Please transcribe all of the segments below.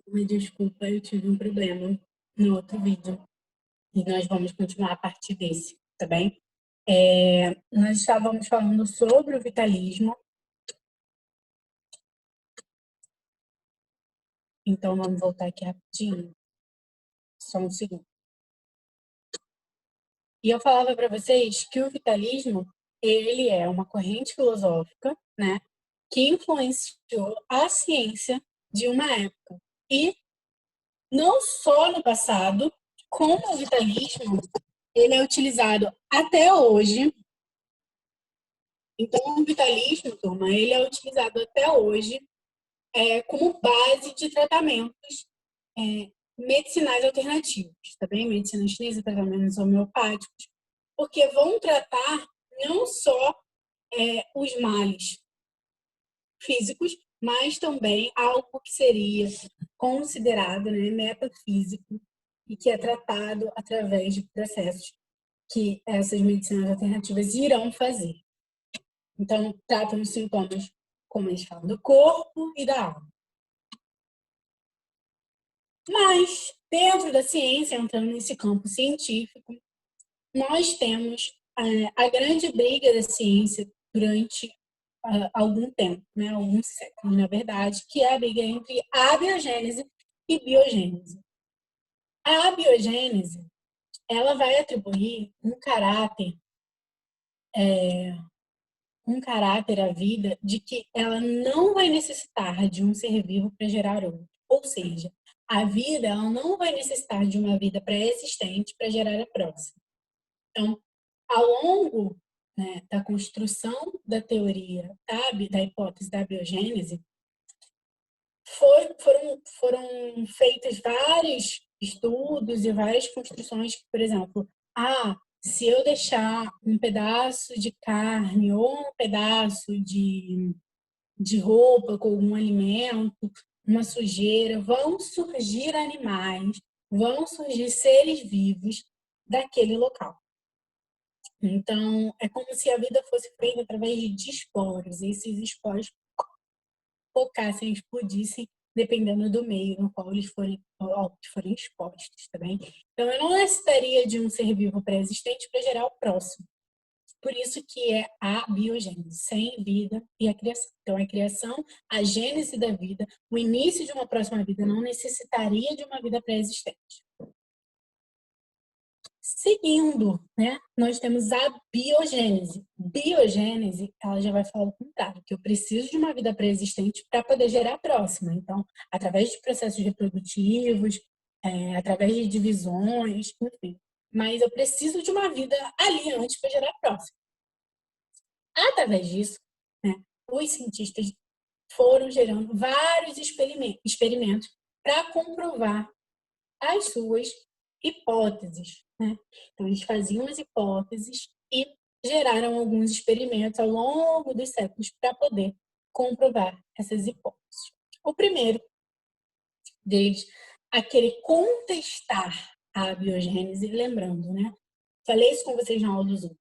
Me desculpa, eu tive um problema no outro vídeo e nós vamos continuar a partir desse, tá bem? Nós estávamos falando sobre o vitalismo, então vamos voltar aqui rapidinho, só um segundo. E eu falava para vocês que o vitalismo, ele é uma corrente filosófica, né, que influenciou a ciência de uma época. E não só no passado, como o vitalismo, ele é utilizado até hoje. Então, o vitalismo, turma, ele é utilizado até hoje como base de tratamentos medicinais alternativos, tá bem? Medicina chinesa, tratamentos homeopáticos, porque vão tratar não só os males físicos, mas também algo que seria considerado, né, metafísico e que é tratado através de processos que essas medicinas alternativas irão fazer. Então, tratam os sintomas, como eles falam, do corpo e da alma. Mas, dentro da ciência, entrando nesse campo científico, nós temos a grande briga da ciência durante algum tempo, né? Alguns séculos, na verdade, que é a briga entre abiogênese e biogênese. A abiogênese, ela vai atribuir um caráter à vida de que ela não vai necessitar de um ser vivo para gerar outro. Ou seja, a vida ela não vai necessitar de uma vida pré-existente para gerar a próxima. Então, ao longo, né, da construção da teoria da hipótese da biogênese, foram feitos vários estudos e várias construções, por exemplo, se eu deixar um pedaço de carne ou um pedaço de roupa com algum alimento, uma sujeira, vão surgir animais, vão surgir seres vivos daquele local. Então, é como se a vida fosse feita através de esporos, e esses esporos focassem, explodissem, dependendo do meio no qual eles forem expostos, tá bem? Então, eu não necessitaria de um ser vivo pré-existente para gerar o próximo. Por isso que é a biogênese, sem vida e a criação. Então, a criação, a gênese da vida, o início de uma próxima vida não necessitaria de uma vida pré-existente. Seguindo, né, nós temos a biogênese. Biogênese, ela já vai falar o contrário, que eu preciso de uma vida pré-existente para poder gerar a próxima. Então, através de processos reprodutivos, através de divisões, enfim. Mas eu preciso de uma vida ali antes para gerar a próxima. Através disso, né, os cientistas foram gerando vários experimentos para comprovar as suas hipóteses. Né? Então, eles faziam as hipóteses e geraram alguns experimentos ao longo dos séculos para poder comprovar essas hipóteses. O primeiro deles, aquele contestar a biogênese, lembrando, né? Falei isso com vocês na aula do Zoom.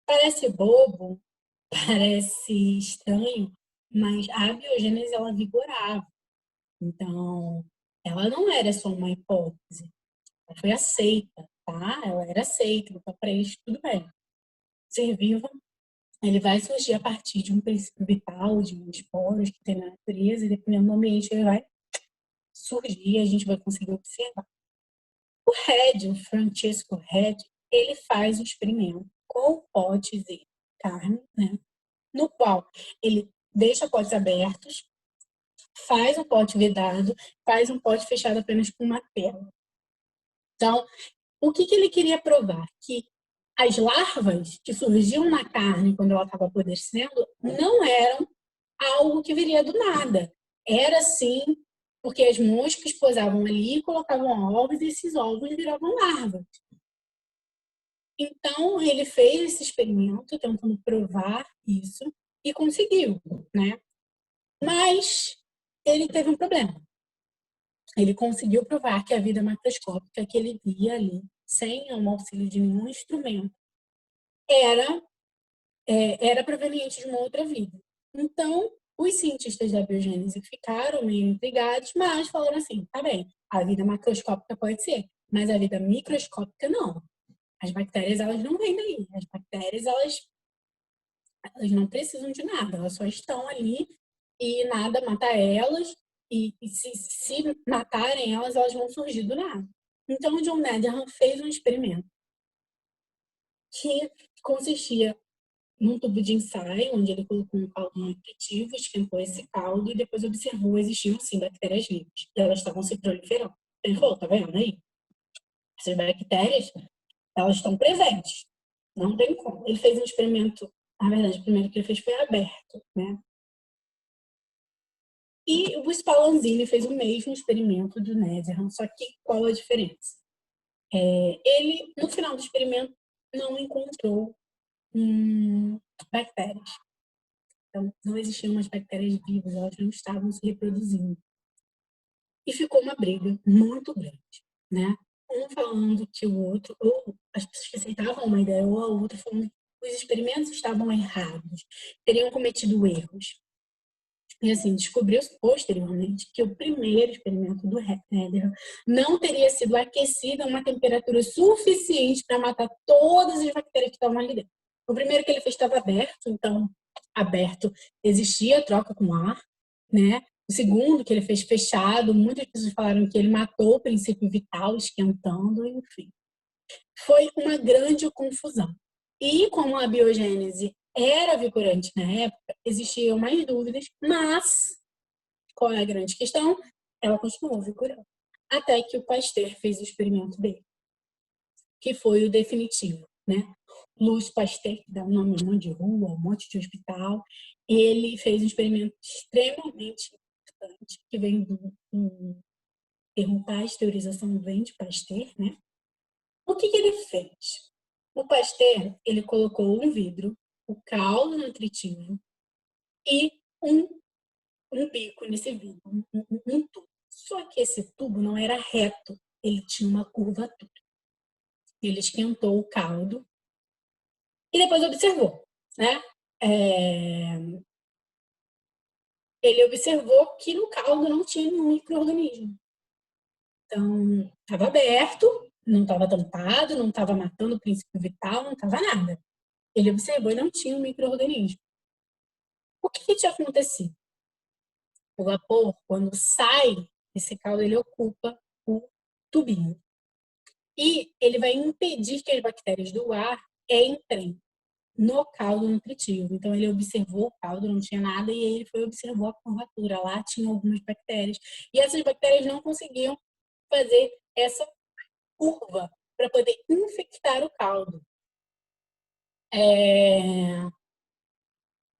Parece bobo, parece estranho, mas a biogênese ela vigorava. Então, ela não era só uma hipótese, ela foi aceita, tá? Ela era aceita, então para eles tudo bem. Ser vivo, ele vai surgir a partir de um princípio vital, de uns poros que tem na natureza, e dependendo do ambiente ele vai surgir e a gente vai conseguir observar. O Francesco Red, ele faz um experimento com potes de carne, né? No qual ele deixa potes abertos, faz um pote vedado, faz um pote fechado apenas com uma tela. Então, o que ele queria provar? Que as larvas que surgiam na carne quando ela estava apodrecendo não eram algo que viria do nada. Era sim porque as moscas posavam ali e colocavam ovos e esses ovos viravam larvas. Então, ele fez esse experimento tentando provar isso e conseguiu, né? Mas ele teve um problema. Ele conseguiu provar que a vida macroscópica que ele via ali, sem o auxílio de nenhum instrumento, era proveniente de uma outra vida. Então, Os cientistas da biogênese ficaram meio intrigados, mas falaram assim, tá bem, a vida macroscópica pode ser, mas a vida microscópica não. As bactérias, elas não vêm daí. As bactérias, elas não precisam de nada, elas só estão ali e nada mata elas, e se matarem elas, elas vão surgir do nada. Então, o John Netherham fez um experimento que consistia num tubo de ensaio, onde ele colocou um caldo nutritivo, esquentou esse caldo e depois observou existiam sim bactérias vivas. E elas estavam se proliferando. Ele falou, tá vendo aí? Essas bactérias, elas estão presentes. Não tem como. Ele fez um experimento, na verdade, o primeiro que ele fez foi aberto, né? E o Spallanzani fez o mesmo experimento do Netherham, só que qual a diferença? Ele, no final do experimento, não encontrou bactérias. Então, não existiam umas bactérias vivas, elas não estavam se reproduzindo. E ficou uma briga muito grande, né? Um falando que o outro, ou as pessoas que aceitavam uma ideia, ou a outra falando que os experimentos estavam errados, teriam cometido erros. E assim, descobriu-se posteriormente que o primeiro experimento do Netherham não teria sido aquecido a uma temperatura suficiente para matar todas as bactérias que estavam ali dentro. O primeiro que ele fez estava aberto, então aberto existia troca com ar, né? O segundo que ele fez fechado, muitas pessoas falaram que ele matou o princípio vital esquentando, enfim. Foi uma grande confusão. E como a biogênese era vigorante na época, existiam mais dúvidas, mas qual é a grande questão? Ela continuou vigorando. Até que o Pasteur fez o experimento dele, que foi o definitivo, né? Louis Pasteur, que dá um nome a um monte de rua, um monte de hospital, ele fez um experimento extremamente importante, que vem do termo pasteurização, vem de Pasteur, né? O que ele fez? O Pasteur, ele colocou um vidro, o caldo nutritivo e um bico nesse vidro, um tubo. Só que esse tubo não era reto, ele tinha uma curvatura. Ele esquentou o caldo e depois observou, né? Ele observou que no caldo não tinha nenhum micro-organismo. Então, estava aberto, não estava tampado, não estava matando o princípio vital, não estava nada. Ele observou e não tinha um micro-organismo. O que tinha acontecido? O vapor, quando sai desse caldo, ele ocupa o tubinho. E ele vai impedir que as bactérias do ar entrem no caldo nutritivo. Então, ele observou o caldo, não tinha nada, e ele foi observou a curvatura. Lá tinha algumas bactérias. E essas bactérias não conseguiam fazer essa curva para poder infectar o caldo.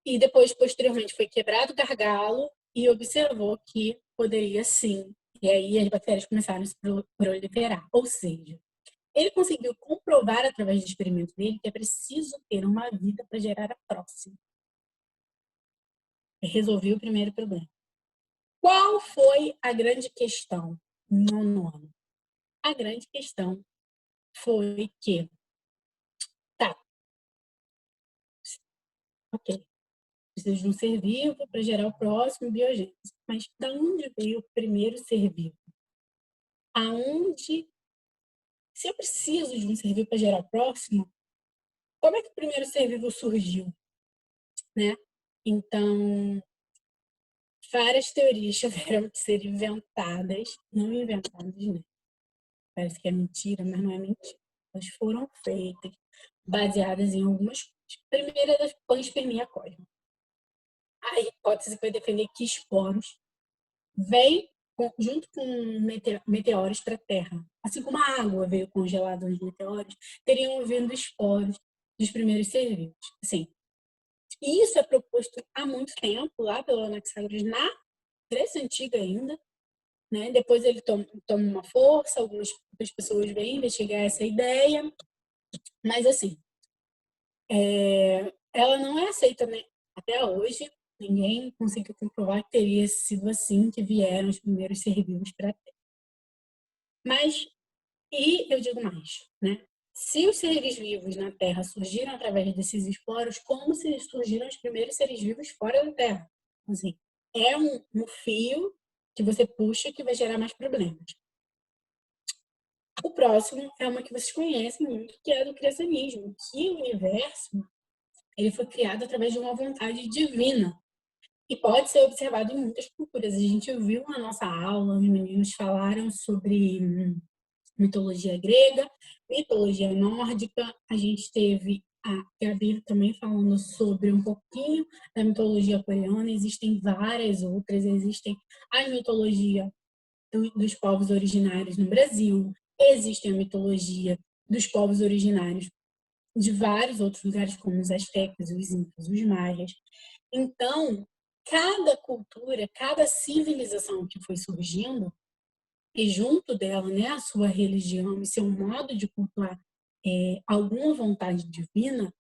E depois, posteriormente, foi quebrado o gargalo e observou que poderia sim. E aí as bactérias começaram a se proliferar. Ou seja, ele conseguiu comprovar através do experimento dele que é preciso ter uma vida para gerar a próxima. Resolveu o primeiro problema. Qual foi a grande questão no nono? A grande questão foi que, tá, ok, preciso de um ser vivo para gerar o próximo biogênese. Mas da onde veio o primeiro ser vivo? Aonde, se eu preciso de um ser vivo para gerar o próximo, como é que o primeiro ser vivo surgiu, né? Então, várias teorias tiveram que ser inventadas, não inventadas, né? Parece que é mentira, mas não é mentira. Elas foram feitas baseadas em algumas coisas. Primeira das panspermia cósmica. A hipótese foi defender que esporos vêm junto com meteoros para a Terra. Assim como a água veio congelada nos meteoros, teriam vindo esporos dos primeiros seres vivos. Assim, isso é proposto há muito tempo, lá pelo Anaxágoras, na Grécia Antiga ainda, né? Depois ele toma uma força, algumas pessoas vêm investigar essa ideia, mas assim, ela não é aceita, né? Até hoje. Ninguém conseguiu comprovar que teria sido assim que vieram os primeiros seres vivos para a Terra. Mas, e eu digo mais, né? Se os seres vivos na Terra surgiram através desses esporos, como se surgiram os primeiros seres vivos fora da Terra? Assim, é um fio que você puxa que vai gerar mais problemas. O próximo é uma que vocês conhecem muito, que é do criacionismo, que o universo ele foi criado através de uma vontade divina e pode ser observado em muitas culturas. A gente viu na nossa aula, os meninos falaram sobre mitologia grega, mitologia nórdica, a gente teve a Gabi também falando sobre um pouquinho da mitologia coreana, existem várias outras, existem a mitologia dos povos originários no Brasil, existe a mitologia dos povos originários de vários outros lugares, como os astecas, os incas, os maias. Então, cada cultura, cada civilização que foi surgindo, e junto dela, né, a sua religião e seu modo de cultuar alguma vontade divina,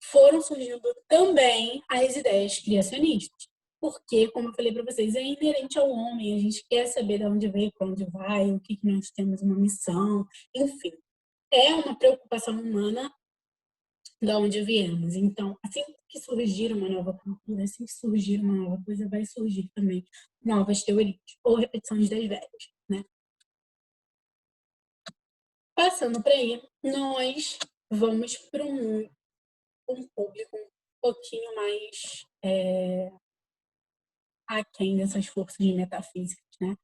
foram surgindo também as ideias criacionistas. Porque, como eu falei para vocês, é inerente ao homem, a gente quer saber de onde veio, para onde vai, o que nós temos uma missão, enfim. É uma preocupação humana de onde viemos. Então, assim que surgir uma nova cultura, assim que surgir uma nova coisa, vai surgir também novas teorias, ou repetições das velhas, né? Passando para aí, nós vamos para um público um pouquinho mais aquém dessas forças metafísicas, né?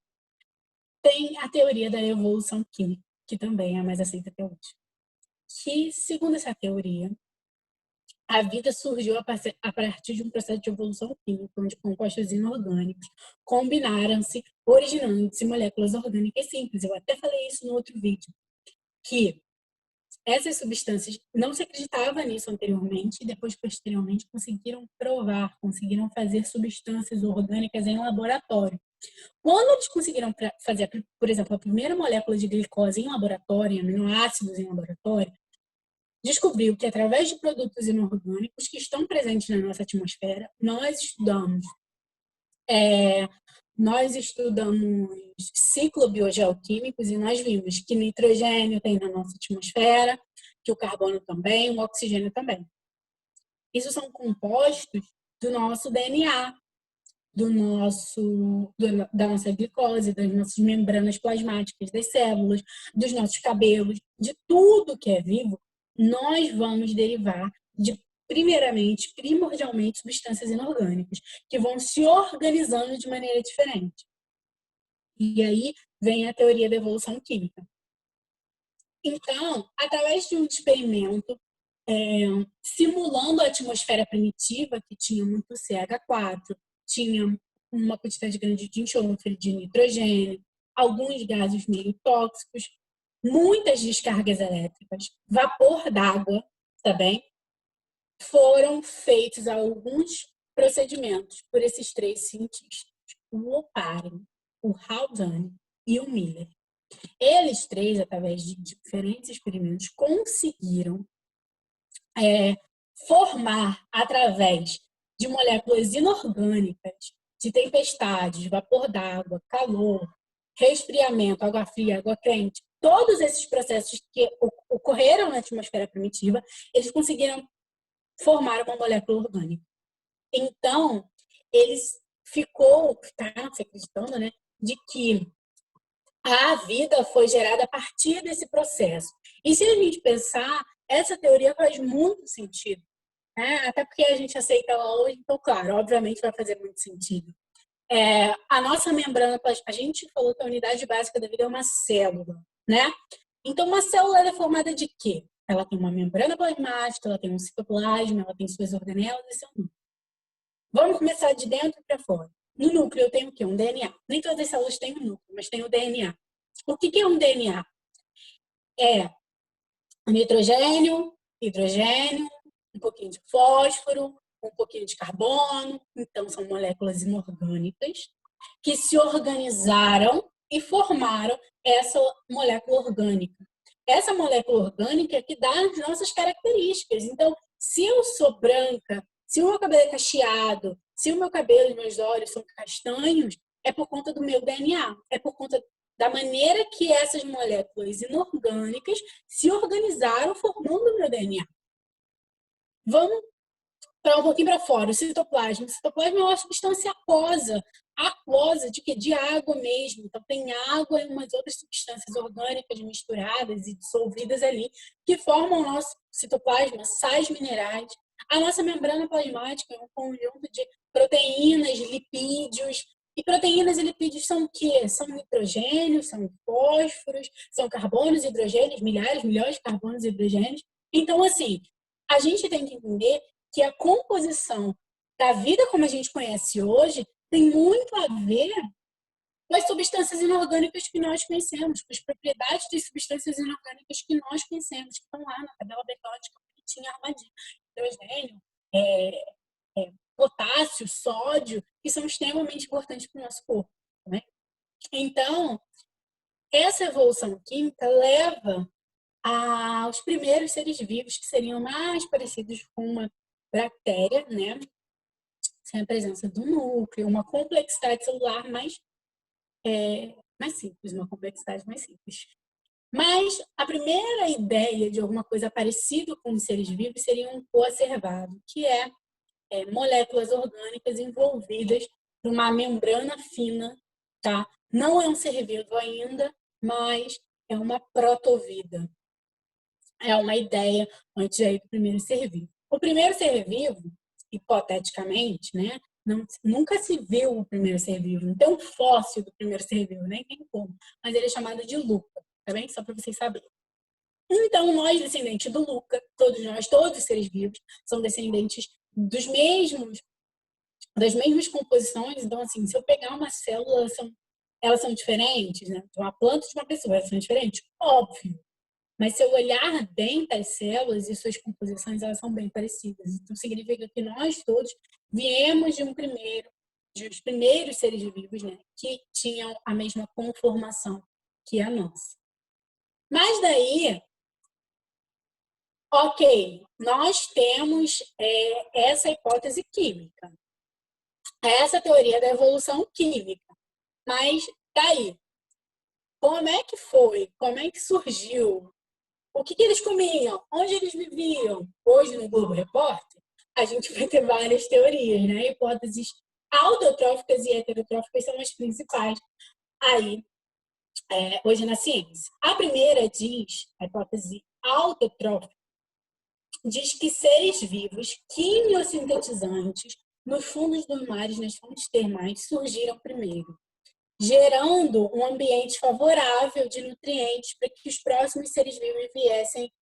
Tem a teoria da evolução química, que também é a mais aceita até hoje. Que, segundo essa teoria, a vida surgiu a partir de um processo de evolução química, onde compostos inorgânicos combinaram-se, originando-se moléculas orgânicas simples. Eu até falei isso no outro vídeo, que essas substâncias, não se acreditava nisso anteriormente, e depois, posteriormente, conseguiram provar, conseguiram fazer substâncias orgânicas em laboratório. Quando eles conseguiram fazer, por exemplo, a primeira molécula de glicose em laboratório, aminoácidos em laboratório, descobriu que através de produtos inorgânicos que estão presentes na nossa atmosfera, nós estudamos ciclobiogeoquímicos e nós vimos que nitrogênio tem na nossa atmosfera, que o carbono também, o oxigênio também. Isso são compostos do nosso DNA, da nossa glicose, das nossas membranas plasmáticas, das células, dos nossos cabelos, de tudo que é vivo, nós vamos derivar de, primeiramente, primordialmente, substâncias inorgânicas, que vão se organizando de maneira diferente. E aí vem a teoria da evolução química. Então, através de um experimento, simulando a atmosfera primitiva, que tinha muito CH4, tinha uma quantidade grande de enxofre, de nitrogênio, alguns gases meio tóxicos, muitas descargas elétricas, vapor d'água também, foram feitos alguns procedimentos por esses três cientistas, o Oparin, o Haldane e o Miller. Eles três, através de diferentes experimentos, conseguiram formar, através de moléculas inorgânicas, de tempestades, vapor d'água, calor, resfriamento, água fria, água quente, todos esses processos que ocorreram na atmosfera primitiva, eles conseguiram formar uma molécula orgânica. Então, ficaram se acreditando, né, de que a vida foi gerada a partir desse processo. E se a gente pensar, essa teoria faz muito sentido, né? Até porque a gente aceita ela hoje, então, claro, obviamente vai fazer muito sentido. A nossa membrana, a gente falou que a unidade básica da vida é uma célula, né? Então, uma célula é formada de quê? Ela tem uma membrana plasmática, ela tem um citoplasma, ela tem suas organelas e seu núcleo. Vamos começar de dentro para fora. No núcleo eu tenho o quê? Um DNA. Nem todas as células têm um núcleo, mas tem o DNA. O que é um DNA? É nitrogênio, hidrogênio, um pouquinho de fósforo, um pouquinho de carbono. Então, são moléculas inorgânicas que se organizaram e formaram essa molécula orgânica. Essa molécula orgânica é que dá as nossas características. Então, se eu sou branca, se o meu cabelo é cacheado, se o meu cabelo e meus olhos são castanhos, é por conta do meu DNA, é por conta da maneira que essas moléculas inorgânicas se organizaram formando o meu DNA. Vamos para um pouquinho para fora, o citoplasma. O citoplasma é uma substância aquosa de água mesmo. Então, tem água e umas outras substâncias orgânicas misturadas e dissolvidas ali, que formam o nosso citoplasma, sais minerais. A nossa membrana plasmática é um conjunto de proteínas, lipídios. E proteínas e lipídios são o quê? São nitrogênios, são fósforos, são carbonos e hidrogênios, milhões de carbonos e hidrogênios. Então, assim, a gente tem que entender que a composição da vida como a gente conhece hoje tem muito a ver com as substâncias inorgânicas que nós conhecemos, com as propriedades das substâncias inorgânicas que nós conhecemos, que estão lá na tabela periódica, bonitinha, armadinha. Hidrogênio, potássio, sódio, que são extremamente importantes para o nosso corpo. Né? Então, essa evolução química leva aos primeiros seres vivos, que seriam mais parecidos com uma bactéria, né? Sem a presença do núcleo, uma complexidade celular mais simples, uma complexidade mais simples. Mas a primeira ideia de alguma coisa parecida com os seres vivos seria um coacervado, que é moléculas orgânicas envolvidas numa membrana fina, tá? Não é um ser vivo ainda, mas é uma protovida. É uma ideia antes aí do primeiro ser vivo. O primeiro ser vivo, hipoteticamente, né? Nunca se viu o primeiro ser vivo. Não tem um fóssil do primeiro ser vivo, nem tem como. Mas ele é chamado de Luca, tá bem? Só para vocês saberem. Então, nós, descendentes do Luca, todos nós, todos os seres vivos, são descendentes das mesmas composições. Então, assim, se eu pegar uma célula, elas são diferentes, né? De uma planta de uma pessoa, elas são diferentes? Óbvio. Mas se eu olhar bem para as células e suas composições, elas são bem parecidas. Então, significa que nós todos viemos dos primeiros seres vivos, né? Que tinham a mesma conformação que a nossa. Mas daí, ok, nós temos essa hipótese química, essa teoria da evolução química. Mas daí, como é que foi? Como é que surgiu? O que eles comiam? Onde eles viviam? Hoje, no Globo Repórter, a gente vai ter várias teorias, né? Hipóteses autotróficas e heterotróficas são as principais aí, hoje na ciência. A primeira a hipótese autotrófica, diz que seres vivos quimiosintetizantes nos fundos dos mares, nas fontes termais, surgiram primeiro, gerando um ambiente favorável de nutrientes para que os próximos seres vivos viessem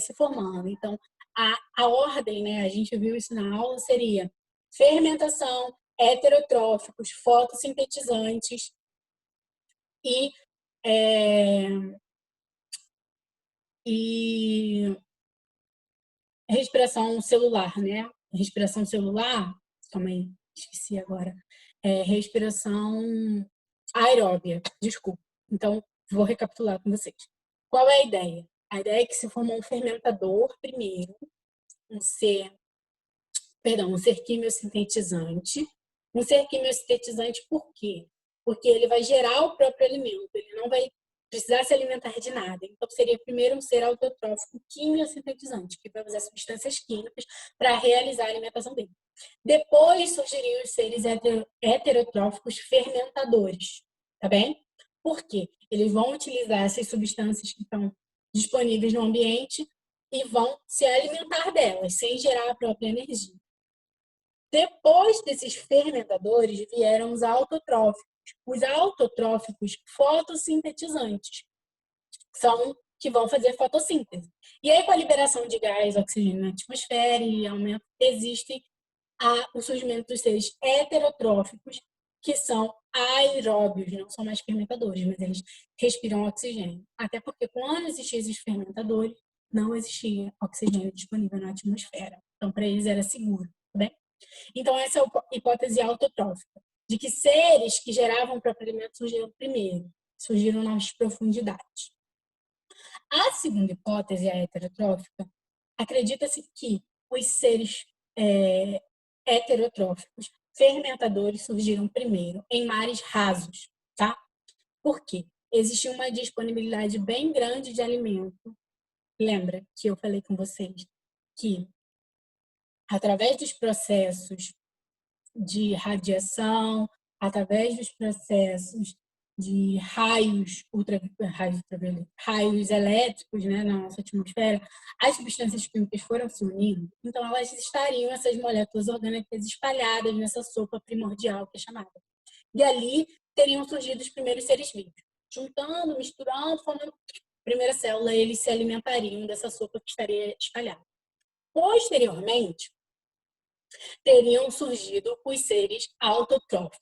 se formando. Então, a ordem, né, a gente viu isso na aula, seria fermentação, heterotróficos, fotossintetizantes e, e respiração celular, né? Respiração celular, calma aí, esqueci agora. Respiração aeróbia, desculpa. Então, vou recapitular com vocês. Qual é a ideia? A ideia é que se formou um fermentador primeiro, um ser quimiosintetizante. Um ser quimiosintetizante por quê? Porque ele vai gerar o próprio alimento, ele não vai precisar se alimentar de nada. Então, seria primeiro um ser autotrófico quimiosintetizante, que vai usar substâncias químicas para realizar a alimentação dele. Depois surgiriam os seres heterotróficos fermentadores, tá bem? Por quê? Eles vão utilizar essas substâncias que estão disponíveis no ambiente e vão se alimentar delas, sem gerar a própria energia. Depois desses fermentadores vieram os autotróficos. Os autotróficos fotossintetizantes são que vão fazer fotossíntese. E aí, com a liberação de gás, oxigênio na atmosfera e aumento, existe o surgimento dos seres heterotróficos, que são aeróbios, não são mais fermentadores, mas eles respiram oxigênio. Até porque quando existiam esses fermentadores, não existia oxigênio disponível na atmosfera. Então, para eles era seguro, tá bem? Então, essa é a hipótese autotrófica, de que seres que geravam o próprio alimento surgiram primeiro, surgiram nas profundidades. A segunda hipótese, a heterotrófica, acredita-se que os seres heterotróficos fermentadores surgiram primeiro em mares rasos, tá? Por quê? Existia uma disponibilidade bem grande de alimento. Lembra que eu falei com vocês que através dos processos de radiação, através dos processos de raios elétricos, né, na nossa atmosfera, as substâncias químicas foram se unindo, então elas estariam, essas moléculas orgânicas, espalhadas nessa sopa primordial que é chamada. E ali teriam surgido os primeiros seres vivos. Juntando, misturando, formando a primeira célula, eles se alimentariam dessa sopa que estaria espalhada. Posteriormente, teriam surgido os seres autotróficos,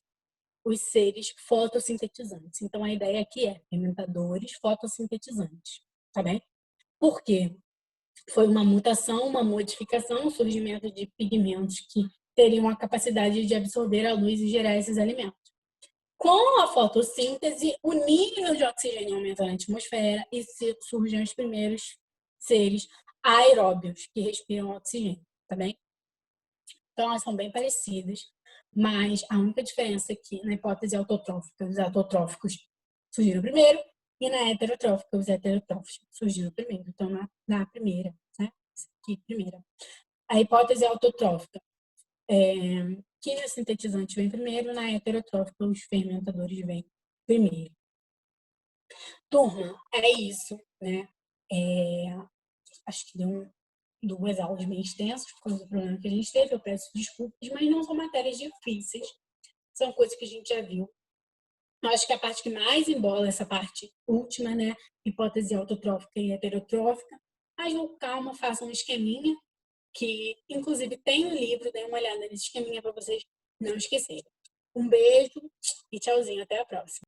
os seres fotossintetizantes. Então, a ideia aqui é fermentadores fotossintetizantes, tá bem? Por quê? Foi uma mutação, uma modificação, o surgimento de pigmentos que teriam a capacidade de absorver a luz e gerar esses alimentos. Com a fotossíntese, o nível de oxigênio aumenta na atmosfera e surgem os primeiros seres aeróbios que respiram oxigênio, tá bem? Então, elas são bem parecidas, mas a única diferença é que na hipótese autotrófica, os autotróficos surgiram primeiro e na heterotrófica, os heterotróficos surgiram primeiro. Então, na primeira, né? Aqui, primeira. A hipótese autotrófica, quimiosintetizante vem primeiro, na heterotrófica, os fermentadores vêm primeiro. Turma, é isso, né? Acho que deu duas aulas bem extensas por causa do problema que a gente teve. Eu peço desculpas, mas não são matérias difíceis. São coisas que a gente já viu. Eu acho que a parte que mais embola é essa parte última, né? Hipótese autotrófica e heterotrófica. Mas calma, façam um esqueminha, que inclusive tem um livro, dê uma olhada nesse esqueminha para vocês não esquecerem. Um beijo e tchauzinho, até a próxima.